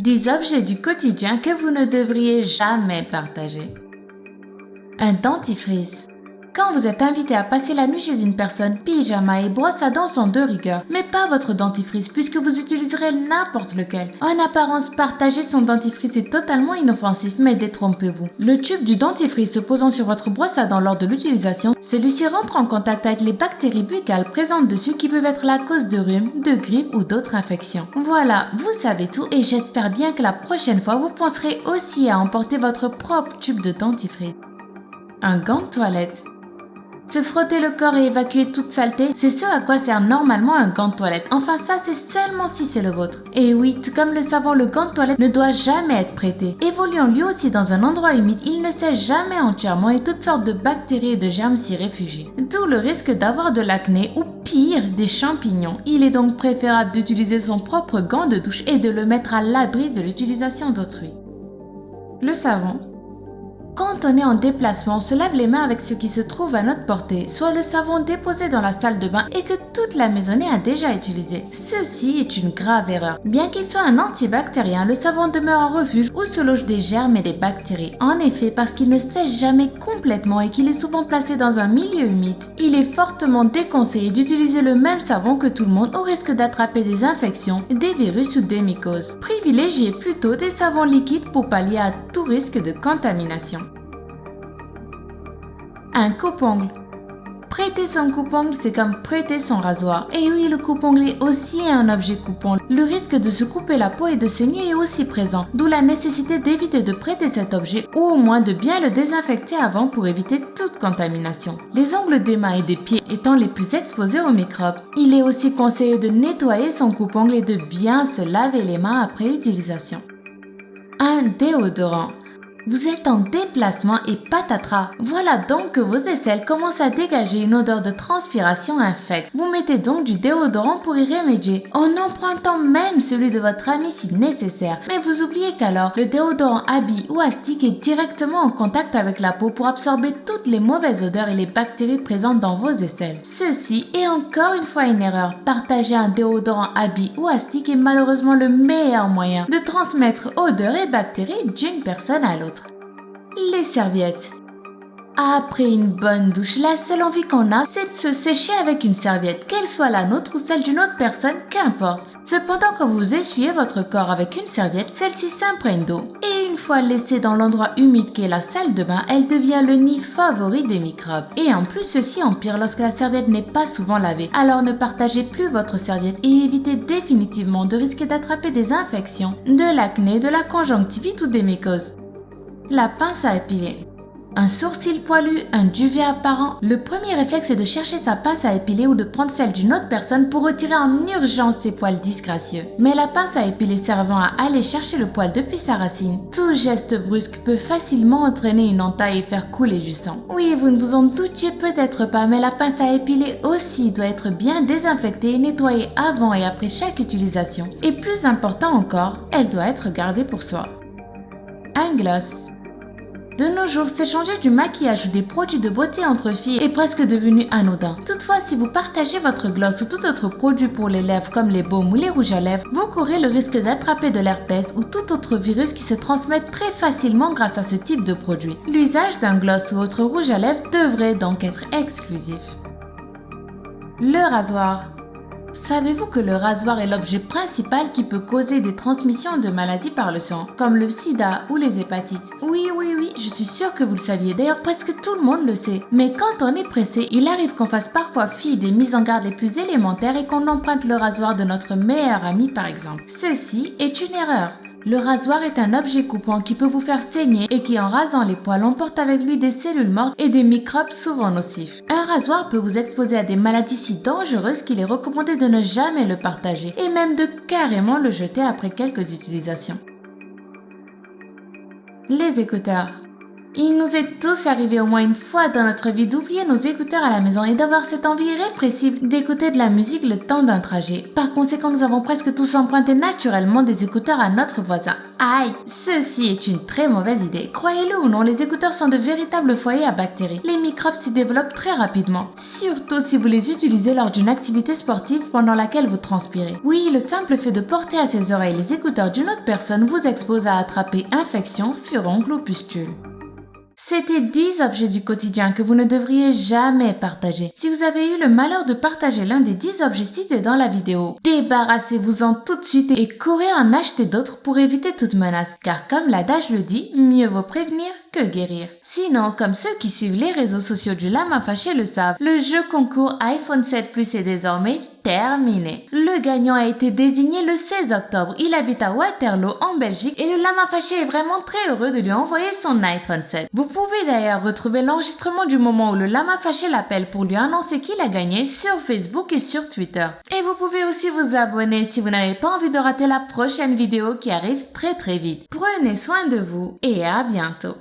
10 objets du quotidien que vous ne devriez jamais partager. Un dentifrice. Quand vous êtes invité à passer la nuit chez une personne, pyjama et brosse à dents sont de rigueur, mais pas votre dentifrice puisque vous utiliserez n'importe lequel. En apparence, partager son dentifrice est totalement inoffensif, mais détrompez-vous. Le tube du dentifrice se posant sur votre brosse à dents lors de l'utilisation, celui-ci rentre en contact avec les bactéries buccales présentes dessus qui peuvent être la cause de rhume, de grippe ou d'autres infections. Voilà, vous savez tout et j'espère bien que la prochaine fois vous penserez aussi à emporter votre propre tube de dentifrice. Un gant de toilette. Se frotter le corps et évacuer toute saleté, c'est ce à quoi sert normalement un gant de toilette. Enfin ça, c'est seulement si c'est le vôtre. Et oui, tout comme le savon, le gant de toilette ne doit jamais être prêté. Évoluant lui aussi dans un endroit humide, il ne sèche jamais entièrement et toutes sortes de bactéries et de germes s'y réfugient. D'où le risque d'avoir de l'acné ou pire, des champignons. Il est donc préférable d'utiliser son propre gant de douche et de le mettre à l'abri de l'utilisation d'autrui. Le savon. Quand on est en déplacement, on se lave les mains avec ce qui se trouve à notre portée, soit le savon déposé dans la salle de bain et que toute la maisonnée a déjà utilisé. Ceci est une grave erreur. Bien qu'il soit un antibactérien, le savon demeure un refuge où se logent des germes et des bactéries. En effet, parce qu'il ne sèche jamais complètement et qu'il est souvent placé dans un milieu humide, il est fortement déconseillé d'utiliser le même savon que tout le monde au risque d'attraper des infections, des virus ou des mycoses. Privilégiez plutôt des savons liquides pour pallier à tout risque de contamination. Un coupe-ongle. Prêter son coupe-ongle, c'est comme prêter son rasoir. Et oui, le coupe-ongle est aussi un objet coupe-ongle. Le risque de se couper la peau et de saigner est aussi présent, d'où la nécessité d'éviter de prêter cet objet ou au moins de bien le désinfecter avant pour éviter toute contamination. Les ongles des mains et des pieds étant les plus exposés aux microbes, il est aussi conseillé de nettoyer son coupe-ongle et de bien se laver les mains après utilisation. Un déodorant. Vous êtes en déplacement et patatras. Voilà donc que vos aisselles commencent à dégager une odeur de transpiration infecte. Vous mettez donc du déodorant pour y remédier, en empruntant même celui de votre ami si nécessaire. Mais vous oubliez qu'alors, le déodorant à billes ou à stick est directement en contact avec la peau pour absorber toutes les mauvaises odeurs et les bactéries présentes dans vos aisselles. Ceci est encore une fois une erreur. Partager un déodorant à billes ou à stick est malheureusement le meilleur moyen de transmettre odeurs et bactéries d'une personne à l'autre. Les serviettes. Après une bonne douche, la seule envie qu'on a, c'est de se sécher avec une serviette, qu'elle soit la nôtre ou celle d'une autre personne, qu'importe. Cependant, quand vous essuyez votre corps avec une serviette, celle-ci s'imprègne d'eau. Et une fois laissée dans l'endroit humide qu'est la salle de bain, elle devient le nid favori des microbes. Et en plus, ceci empire lorsque la serviette n'est pas souvent lavée. Alors ne partagez plus votre serviette et évitez définitivement de risquer d'attraper des infections, de l'acné, de la conjonctivite ou des mycoses. La pince à épiler. Un sourcil poilu, un duvet apparent, le premier réflexe est de chercher sa pince à épiler ou de prendre celle d'une autre personne pour retirer en urgence ses poils disgracieux. Mais la pince à épiler servant à aller chercher le poil depuis sa racine, tout geste brusque peut facilement entraîner une entaille et faire couler du sang. Oui, vous ne vous en doutiez peut-être pas, mais la pince à épiler aussi doit être bien désinfectée et nettoyée avant et après chaque utilisation. Et plus important encore, elle doit être gardée pour soi. Un gloss. De nos jours, s'échanger du maquillage ou des produits de beauté entre filles est presque devenu anodin. Toutefois, si vous partagez votre gloss ou tout autre produit pour les lèvres comme les baumes ou les rouges à lèvres, vous courez le risque d'attraper de l'herpès ou tout autre virus qui se transmettent très facilement grâce à ce type de produit. L'usage d'un gloss ou autre rouge à lèvres devrait donc être exclusif. Le rasoir. Savez-vous que le rasoir est l'objet principal qui peut causer des transmissions de maladies par le sang, comme le sida ou les hépatites? Oui, je suis sûre que vous le saviez, d'ailleurs presque tout le monde le sait. Mais quand on est pressé, il arrive qu'on fasse parfois fi des mises en garde les plus élémentaires et qu'on emprunte le rasoir de notre meilleur ami par exemple. Ceci est une erreur. Le rasoir est un objet coupant qui peut vous faire saigner et qui, en rasant les poils, emporte avec lui des cellules mortes et des microbes souvent nocifs. Un rasoir peut vous exposer à des maladies si dangereuses qu'il est recommandé de ne jamais le partager et même de carrément le jeter après quelques utilisations. Les écouteurs. Il nous est tous arrivé au moins une fois dans notre vie d'oublier nos écouteurs à la maison et d'avoir cette envie irrépressible d'écouter de la musique le temps d'un trajet. Par conséquent, nous avons presque tous emprunté naturellement des écouteurs à notre voisin. Aïe, ceci est une très mauvaise idée. Croyez-le ou non, les écouteurs sont de véritables foyers à bactéries. Les microbes s'y développent très rapidement, surtout si vous les utilisez lors d'une activité sportive pendant laquelle vous transpirez. Oui, le simple fait de porter à ses oreilles les écouteurs d'une autre personne vous expose à attraper infections, furoncles ou pustules. C'était 10 objets du quotidien que vous ne devriez jamais partager. Si vous avez eu le malheur de partager l'un des 10 objets cités dans la vidéo, débarrassez-vous-en tout de suite et courez en acheter d'autres pour éviter toute menace. Car comme l'adage le dit, mieux vaut prévenir que guérir. Sinon, comme ceux qui suivent les réseaux sociaux du lama fâché le savent, le jeu concours iPhone 7 Plus est désormais terminé. Le gagnant a été désigné le 16 octobre. Il habite à Waterloo en Belgique et le lama fâché est vraiment très heureux de lui envoyer son iPhone 7. Vous pouvez d'ailleurs retrouver l'enregistrement du moment où le lama fâché l'appelle pour lui annoncer qu'il a gagné sur Facebook et sur Twitter. Et vous pouvez aussi vous abonner si vous n'avez pas envie de rater la prochaine vidéo qui arrive très vite. Prenez soin de vous et à bientôt.